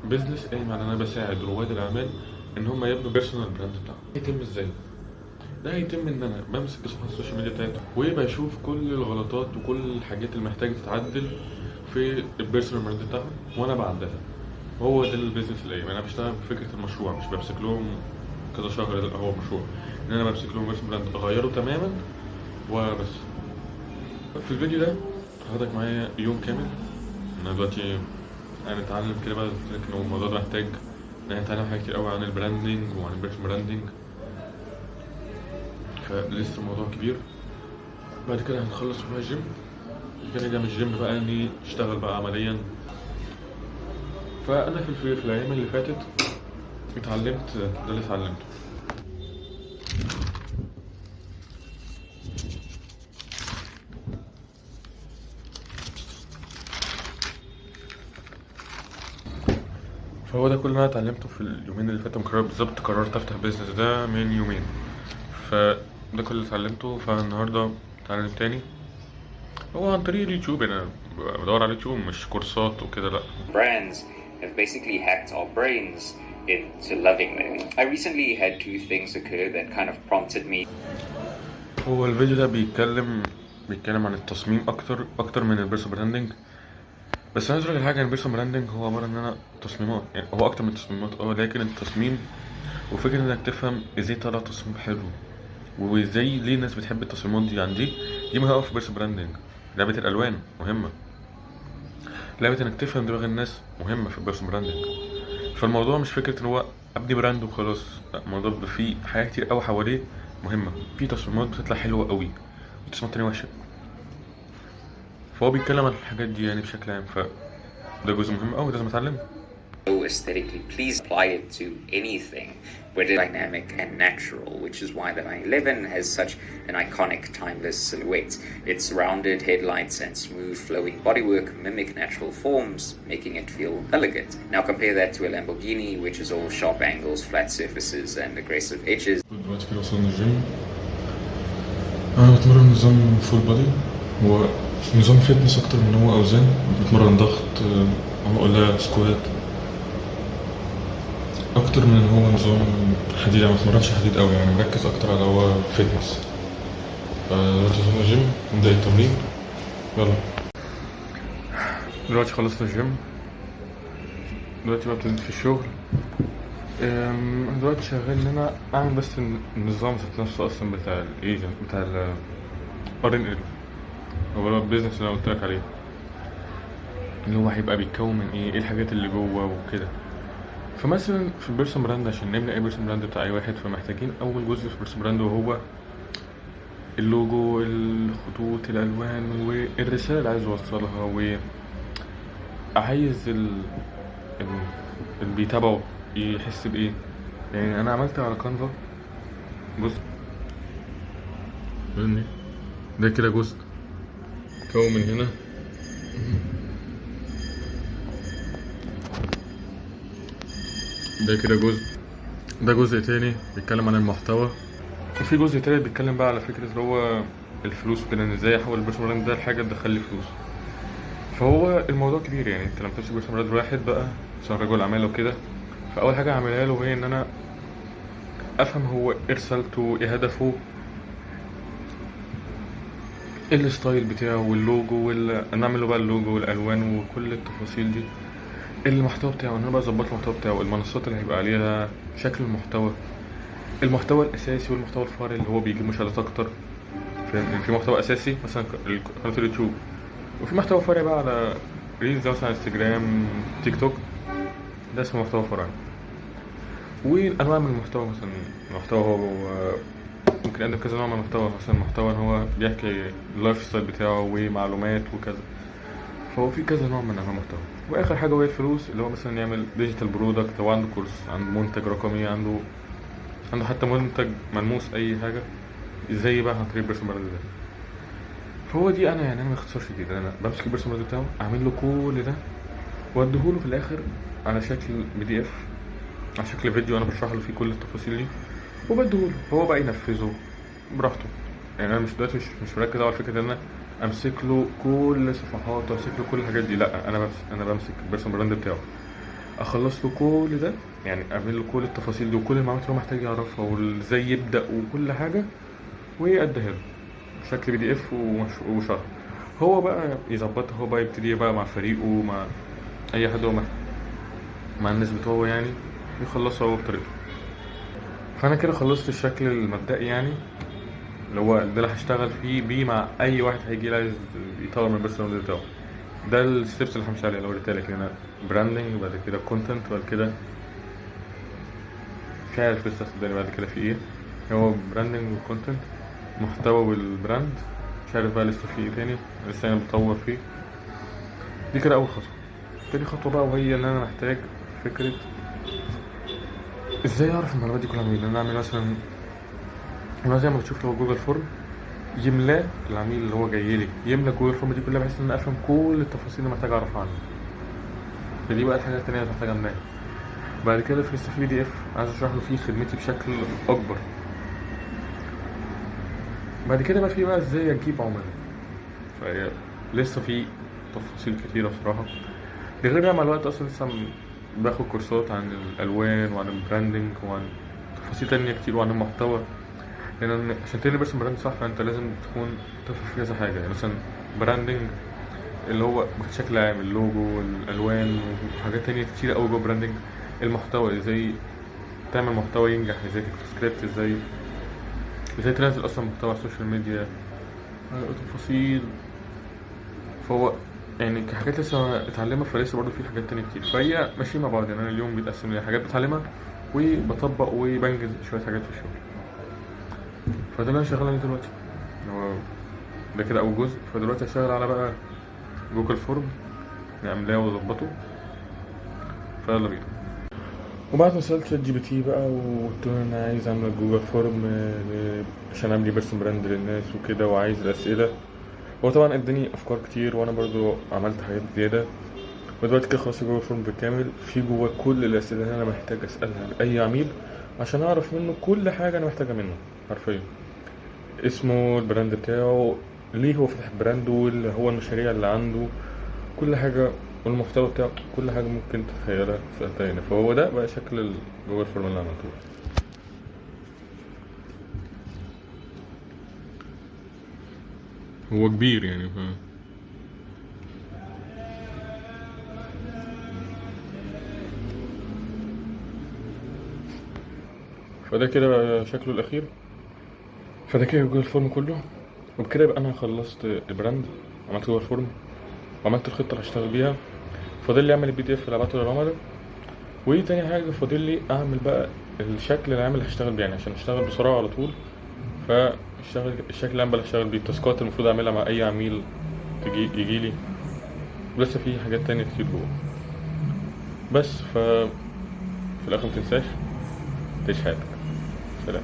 بيزنس قايم على ان انا بساعد رواد الاعمال ان هم يبنوا بيرسونال براند بتاعهم. هيتم ازاي؟ ده هيتم ان انا بمسك صفحات السوشيال ميديا بتاعتهم وبشوف كل الغلطات وكل الحاجات اللي محتاجه تتعدل في البيرسونال براند بتاعهم وانا بعدلها. هو ده البيزنس اللي قايم. انا بشتغل بفكره المشروع، مش بمسك لهم كذا شهر. لا، هو مشروع ان انا بمسك لهم بيرسونال براند اغيره تماما وبس. في الفيديو ده هاخدك معايا يوم كامل. انا دلوقتي هنتعلم كده بقى، قلت لك ان الموضوع ده محتاج ان احنا نتعلم حاجات كتير قوي عن البراندنج وعن البيرسونال براندنج، فلسه الموضوع كبير. بعد كده هنخلص في الجيم، بعد كده نرجع من الجيم بقى اني اشتغل بقى عمليا. فانا في الايام اللي فاتت اتعلمت ده اللي اتعلمته. فهو ده كل اللي انا اتعلمته في اليومين اللي فاتوا. مقرر بالظبط، قررت افتح بيزنس ده من يومين، فده كل اللي اتعلمته. فالنهارده اتعلم تاني هو عن طريق اليوتيوب. انا بدور على اليوتيوب مش كورسات وكده، لا. Brands have basically hacked our brains into loving them. I recently had two things occur that kind of prompted me. هو الفيديو ده بيتكلم عن التصميم اكتر من البيرسونال براندنج. بس انا عايز اقول لك حاجه، ان البيرسونال براندنج هو عباره ان انا تصميمات، يعني هو اكتر من تصميمات لكن التصميم وفكره انك تفهم ازاي طلع تصميم حلو وازاي ليه الناس بتحب التصميمات دي. عندي دي مهمه في البيرسونال براندنج. لعبه الالوان مهمه، لعبه انك تفهم دماغ الناس مهمه في البيرسونال براندنج. فالموضوع مش فكره ان هو ابني براند وخلاص، لا، الموضوع بيبقى فيه حاجات كتير قوي حواليه مهمه. في تصميمات بتطلع حلوه قوي وتصميمات تانية وحشه، فهو بيتكلم عن الحاجات دي يعني بشكل عام. فده جزء مهم قوي لازم اتعلمه. So aesthetically please apply it to anything, whether dynamic and natural, which is why the 911 has such an iconic timeless silhouette. Its rounded headlights and smooth flowing bodywork mimic natural forms, making it feel elegant. Now compare that to a Lamborghini, which is all sharp angles, flat surfaces and aggressive edges. دلوقتي كده وصلنا الجيم. انا بتمرن نظام فول بادي، هو نظام فتنس اكتر من هو اوزان. بتمرن ضغط، عقلات، سكوات، اكتر من ان هو نظام حديد. انا متمرنش حديد قوي، يعني مركز اكتر على هو فتنس. دلوقتي وصلنا الجيم، نبدا التمرين. يلا. دلوقتي خلصنا الجيم، دلوقتي بقى ابتديت في الشغل. دلوقتي شغال ان انا اعمل بس النظام ذات نفسه اصلا بتاع الايجنت بتاع ال هو البيزنس اللي انا قلت لك عليه، اللي هو هيبقى بيتكون من ايه الحاجات اللي جوه وكده. فمثلا في البيرسون براند، عشان نبني اي بيرسون براند بتاع اي واحد، فمحتاجين اول جزء في البيرسون براند وهو اللوجو، الخطوط، الالوان، والرساله اللي عايز اوصلها، وعايز اللي بيتابعه يحس بايه. يعني انا عملت على كانفا، بص فاهمني، ده كده جزء كون من هنا. ده كده جزء، ده جزء تاني بيتكلم عن المحتوى، وفي جزء تالت بيتكلم بقى على فكرة اللي هو الفلوس وكده، ان ازاي احول البيرسونال براند ده لحاجة تدخل لي فلوس. فهو الموضوع كبير، يعني انت لما تمسك بيرسونال براند واحد بقى عشان رجل اعمال وكده، فاول حاجة هعملها له هي ان انا افهم هو ايه رسالته، ايه هدفه، ايه الستايل بتاعه واللوجو انا اعمل له بقى اللوجو والالوان وكل التفاصيل دي. المحتوى بتاعه، ان انا بقى اظبط المحتوى بتاعه، المنصات اللي هيبقى عليها، شكل المحتوى الاساسي والمحتوى الفرعي اللي هو بيجيب مشاهدات اكتر. في محتوى اساسي مثلا قناه اليوتيوب، وفي محتوى فرعي بقى على ريلز مثلا انستجرام، تيك توك، ده اسمه محتوى فرعي. وانواع من المحتوى، مثلا المحتوى هو ممكن يقدم كذا نوع من المحتوى. مثلا محتوى ان هو بيحكي اللايف ستايل بتاعه ومعلومات وكذا، فهو في كذا نوع من انواع المحتوى. واخر حاجه وهي الفلوس، اللي هو مثلا يعمل ديجيتال برودكت، هو عنده كورس، عنده منتج رقمي، عنده حتى منتج ملموس، اي حاجه ازاي بقى عن طريق البيرسونال براند ده. فهو دي انا باختصار شديد انا بمسك البيرسونال براند بتاعه، اعمل له كل ده واديهوله في الاخر على شكل PDF، على شكل فيديو انا بشرح له فيه كل التفاصيل دي، وبديهوله هو بقى ينفذه براحته. يعني انا دلوقتي مش مركز على فكره ان انا امسك له كل صفحاته وامسك له كل الحاجات دي، لا. انا بمسك البيرسونال براند بتاعه اخلص له كل ده، يعني اعمل له كل التفاصيل دي وكل المعلومات اللي هو محتاج يعرفها وازاي يبدا وكل حاجه، واديها له بشكل بي دي اف وشرح. هو بقى يظبطها، هو بقى يبتدي بقى مع فريقه، مع اي حد هو مع الناس بتوعه يعني، يخلصها هو بطريقته. فانا كده خلصت الشكل المبدئي يعني، اللي هو ده اللي هشتغل فيه بيه مع اي واحد هيجي لي عايز يطور من البيرسونال بتاعه. ده الستبس اللي همشي عليها، اللي وريتها لك هنا: براندنج، بعد كده كونتنت، بعد كده مش عارف لسه صدقني بعد كده في ايه. هو براندنج وكونتنت، محتوى والبراند، مش عارف بقى لسه في ايه تاني، لسه انا بطور فيه. دي كده اول خطوه. تاني خطوه بقى وهي ان انا محتاج فكره ازاي اعرف المعلومات دي كلها منين. انا اعمل مثلا، انا زي ما بتشوف لو جوجل فورم يملاه العميل اللي هو جاي لي، يملى جوجل فورم دي كلها بحيث ان انا افهم كل التفاصيل اللي محتاج اعرفها عنه. فدي بقى الحاجه التانيه اللي محتاج اعملها. بعد كده في لسه في بي دي اف عايز اشرح له فيه خدمتي بشكل اكبر. بعد كده بقى في بقى ازاي اجيب عملاء. فهي لسه في تفاصيل كتيره بصراحه. ده غير بقى مع الوقت اصلا لسه باخد كورسات عن الالوان وعن البراندنج وعن تفاصيل تانية كتير وعن المحتوى. لان عشان تبني بس براند صح فانت لازم تكون تفهم في كذا حاجه. يعني مثلا براندنج اللي هو بشكل عام اللوجو والالوان وحاجات تانية كتير قوي جوه براندنج. المحتوى ازاي تعمل محتوى ينجح، ازاي تكتب سكريبت، ازاي تنزل اصلا محتوى على السوشيال ميديا، تفاصيل. فهو يعني كحاجات لسه اتعلمها، فلسه برضه في حاجات تانية كتير، فهي ماشيين مع بعض. يعني انا اليوم بيتقسم لي حاجات بتعلمها وبطبق وبنجز شويه حاجات في الشغل. فده اللي انا شغال عليه دلوقتي. هو ده كده اول جزء. فدلوقتي هشتغل على بقى جوجل فورم، نعملاه واظبطه. فيلا بينا. وبعد ما سألت شات جي بي تي بقى وقلت له انا عايز اعمل جوجل فورم عشان اعمل بيرسون براند للناس وكده، وعايز الاسئله. هو طبعا اداني افكار كتير وانا برضو عملت حاجات زياده. ودلوقتي كده خلاص جوجل فورم بالكامل في جوه كل الاسئله اللي انا محتاج اسالها لاي عميل عشان اعرف منه كل حاجه انا محتاجها منه حرفيا: اسمه، البراند بتاعه، ليه هو فتح براند، واللي هو المشاريع اللي عنده، كل حاجه، والمحتوى بتاعه، كل حاجه ممكن تتخيلها سألتها هنا. فهو ده بقى شكل جوجل فورم اللي عملته. هو كبير يعني فده كده بقى شكله الاخير. فده كده جوجل فورم كله. وبكده يبقى انا خلصت البراند، عملت جوجل فورم وعملت الخطه اللي هشتغل بيها. فاضل لي اعمل البي دي اف اللي ابعته للعملاء. تاني حاجه فاضل لي اعمل بقى الشكل العام اللي هشتغل بيه، يعني عشان اشتغل بسرعه على طول. الشكل العام اللي هشتغل بيه، التاسكات المفروض اعملها مع اي عميل يجي لي. ولسه في حاجات تانية كتير جوه. بس في الاخر متنساش تعيش حياتك. سلام.